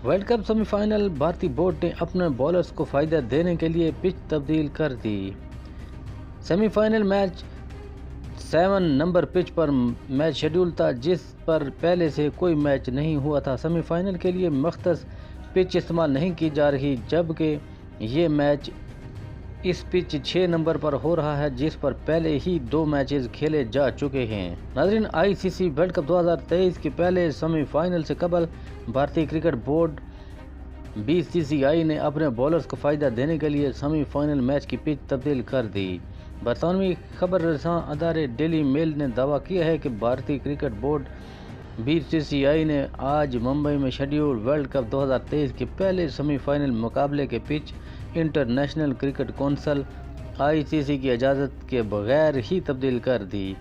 World cup semi final بھارتی board نے اپنے بولرز کو فائدہ دینے کے لیے پچ تبدیل کر دی۔ Semi final match 7 number pitch پر میچ شیڈول تھا، جس پر پہلے سے کوئی میچ نہیں ہوا تھا۔ سیمی فائنل کے لیے مختص پچ استعمال نہیں کی جا رہی، جبکہ یہ میچ اس پچ 6 نمبر پر ہو رہا ہے، جس پر پہلے ہی 2 میچز کھیلے جا چکے ہیں۔ ناظرین، آئی سی سی ورلڈ کپ 2023 کے پہلے سیمی فائنل سے قبل بھارتی کرکٹ بورڈ BCCI نے اپنے بولرز کو فائدہ دینے کے لیے سیمی فائنل میچ کی پچ تبدیل کر دی۔ برطانوی خبر رساں ادارے ڈیلی میل نے دعویٰ کیا ہے کہ بھارتی کرکٹ بورڈ BCCI نے آج ممبئی میں شیڈول ورلڈ کپ 2023 کے پہلے سیمی فائنل مقابلے کے pitch international cricket council ICC کی اجازت کے بغیر ہی تبدیل کر دی۔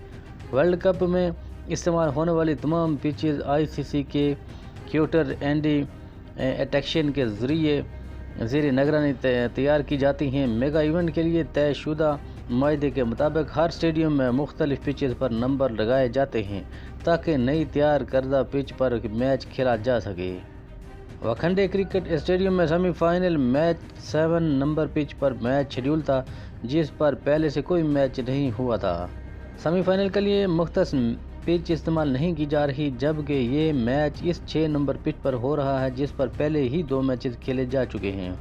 ورلڈ کپ میں استعمال ہونے والی تمام پچز ICC کے کیوٹر اینڈی ایٹیکشن کے ذریعے زیر نگرانی تیار کی جاتی ہیں۔ میگا ایونٹ کے لیے طے شدہ معاہدے کے مطابق ہر اسٹیڈیم میں مختلف پچز پر نمبر لگائے جاتے ہیں تاکہ نئی تیار کردہ پچ پر میچ کھیلا جا سکے۔ واکھنڈے کرکٹ اسٹیڈیم میں semi final match 7 number pitch پر میچ شیڈول تھا، جس پر پہلے سے کوئی میچ نہیں ہوا تھا۔ سیمی فائنل کے لیے مختص پچ استعمال نہیں کی جا رہی، جبکہ یہ میچ اس 6 نمبر پچ پر ہو رہا ہے، جس پر پہلے ہی 2 میچز کھیلے جا چکے ہیں،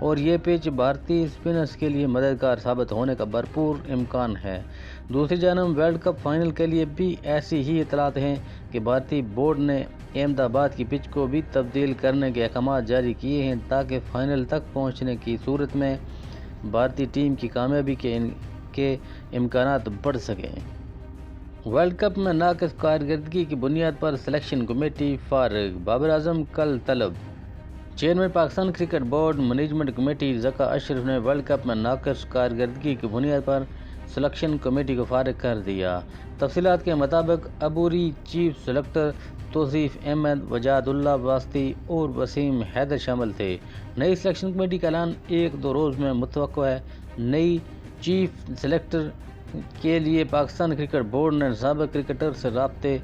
اور یہ پچ بھارتی اسپنرز کے لیے مددگار ثابت ہونے کا بھرپور امکان ہے۔ دوسری جانب ورلڈ کپ فائنل کے لیے بھی ایسی ہی اطلاعات ہیں کہ بھارتی بورڈ نے احمد آباد کی پچ کو بھی تبدیل کرنے کے احکامات جاری کیے ہیں تاکہ فائنل تک پہنچنے کی صورت میں بھارتی ٹیم کی کامیابی کے امکانات بڑھ سکیں۔ ورلڈ کپ میں ناقص کارکردگی کی بنیاد پر سلیکشن کمیٹی فارغ، بابر اعظم کل طلب۔ Chairman Pakistan cricket board management committee Zaka Ashraf نے ورلڈ کپ میں ناقص کارکردگی کی بنیاد پر سلیکشن کمیٹی کو فارغ کر دیا۔ تفصیلات کے مطابق عبوری چیف سلیکٹر توصیف احمد، وجاد اللہ واسطی اور وسیم حیدر شامل تھے۔ نئی سلیکشن کمیٹی کا اعلان 1-2 روز میں متوقع ہے۔ نئی چیف سلیکٹر کے لیے پاکستان کرکٹ بورڈ نے سابق کرکٹر سے رابطے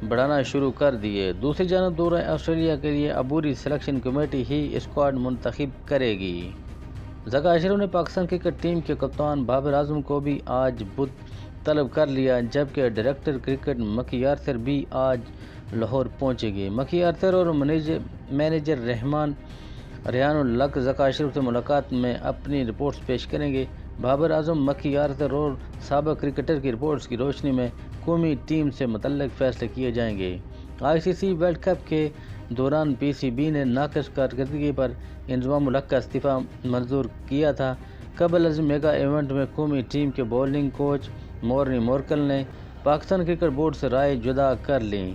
بڑھانا شروع کر دیے۔ دوسری جانب دورہ آسٹریلیا کے لیے عبوری سلیکشن کمیٹی ہی اسکواڈ منتخب کرے گی۔ ذکا اشرف نے پاکستان کرکٹ ٹیم کے کپتان بابر اعظم کو بھی آج بدھ طلب کر لیا، جبکہ ڈائریکٹر کرکٹ مکی آرتھر بھی آج لاہور پہنچے گے۔ مکی آرتھر اور مینیجر ریحان الحق ذکا اشرف سے ملاقات میں اپنی رپورٹس پیش کریں گے۔ بابر اعظم، مکی آرتھر اور سابق کرکٹر کی رپورٹس کی روشنی میں قومی ٹیم سے متعلق فیصلے کیے جائیں گے۔ ICC ورلڈ کپ کے دوران PCB نے ناقص کارکردگی پر انضمام الحق کا استعفیٰ منظور کیا تھا۔ قبل از میگا ایونٹ میں قومی ٹیم کے بولنگ کوچ مورنی مورکل نے پاکستان کرکٹ بورڈ سے رائے جدا کر لی،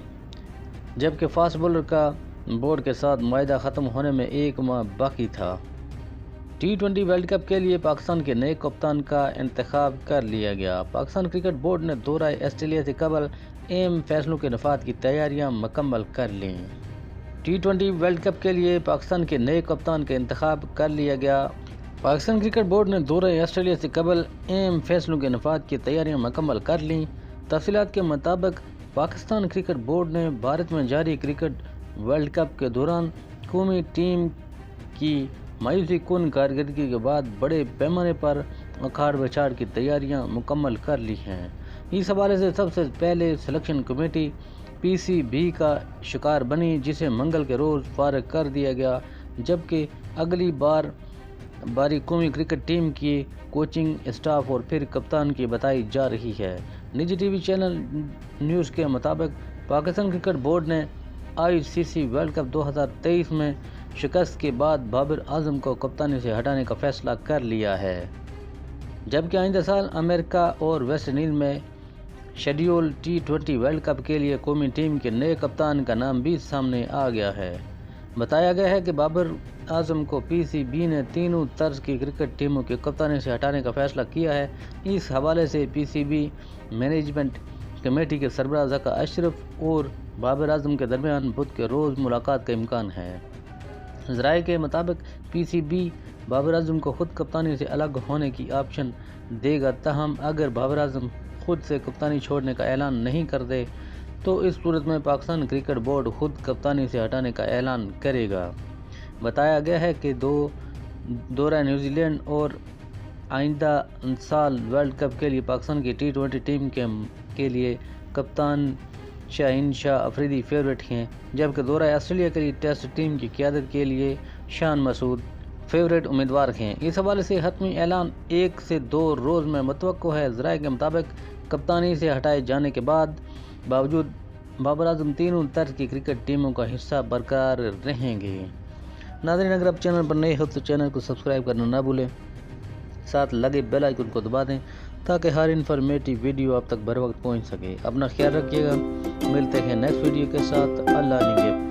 جبکہ فاسٹ بولر کا بورڈ کے ساتھ معاہدہ ختم ہونے میں 1 ماہ باقی تھا۔ T20 ورلڈ کپ کے لیے پاکستان کے نئے کپتان کا انتخاب کر لیا گیا۔ پاکستان کرکٹ بورڈ نے دورہ آسٹریلیا سے قبل اہم فیصلوں کے نفاذ کی تیاریاں مکمل کر لیں۔ T20 ورلڈ کپ کے لیے پاکستان کے نئے کپتان کا انتخاب کر لیا گیا۔ پاکستان کرکٹ بورڈ نے دورہ آسٹریلیا سے قبل اہم فیصلوں کے نفاذ کی تیاریاں مکمل کر لیں۔ تفصیلات کے مطابق پاکستان کرکٹ بورڈ نے بھارت میں جاری کرکٹ ورلڈ کپ کے دوران قومی ٹیم کی مایوسی کن کارکردگی کے بعد بڑے پیمانے پر اکھاڑ بچھاڑ کی تیاریاں مکمل کر لی ہیں۔ اس حوالے سے سب سے پہلے سلیکشن کمیٹی PCB کا شکار بنی، جسے منگل کے روز فارغ کر دیا گیا، جبکہ اگلی باری قومی کرکٹ ٹیم کی کوچنگ اسٹاف اور پھر کپتان کی بتائی جا رہی ہے۔ نجی ٹی وی چینل نیوز کے مطابق پاکستان کرکٹ بورڈ نے ICC ورلڈ کپ 2023 میں شکست کے بعد بابر اعظم کو کپتانی سے ہٹانے کا فیصلہ کر لیا ہے، جبکہ آئندہ سال امریکہ اور ویسٹ انڈیز میں شیڈول T20 ورلڈ کپ کے لیے قومی ٹیم کے نئے کپتان کا نام بھی سامنے آ گیا ہے۔ بتایا گیا ہے کہ بابر اعظم کو PCB نے تینوں طرز کی کرکٹ ٹیموں کے کپتانی سے ہٹانے کا فیصلہ کیا ہے۔ اس حوالے سے PCB مینجمنٹ کمیٹی کے سربراہ ذکا اشرف اور بابر اعظم کے درمیان بدھ کے روز ملاقات کا امکان ہے۔ ذرائع کے مطابق PCB بابر اعظم کو خود کپتانی سے الگ ہونے کی آپشن دے گا، تاہم اگر بابر اعظم خود سے کپتانی چھوڑنے کا اعلان نہیں کرتے تو اس صورت میں پاکستان کرکٹ بورڈ خود کپتانی سے ہٹانے کا اعلان کرے گا۔ بتایا گیا ہے کہ دورہ نیوزی لینڈ اور آئندہ سال ورلڈ کپ کے لیے پاکستان کی T20 ٹیم کے لیے کپتان شاہین شاہ افریدی فیورٹ ہیں، جبکہ دورہ آسٹریلیا کے لیے ٹیسٹ ٹیم کی قیادت کے لیے شان مسعود فیورٹ امیدوار ہیں۔ اس حوالے سے حتمی اعلان 1 سے 2 روز میں متوقع ہے۔ ذرائع کے مطابق کپتانی سے ہٹائے جانے کے باوجود بابر اعظم تینوں طرز کی کرکٹ ٹیموں کا حصہ برقرار رہیں گے۔ ناظرین، اگر آپ چینل پر نئے ہو تو چینل کو سبسکرائب کرنا نہ بھولیں، ساتھ لگے بیل آئیکن کو دبا دیں تاکہ ہر انفارمیٹیو ویڈیو آپ تک بر وقت پہنچ سکے۔ اپنا خیال رکھیے گا، ملتے ہیں نیکسٹ ویڈیو کے ساتھ۔ اللہ نگہبان۔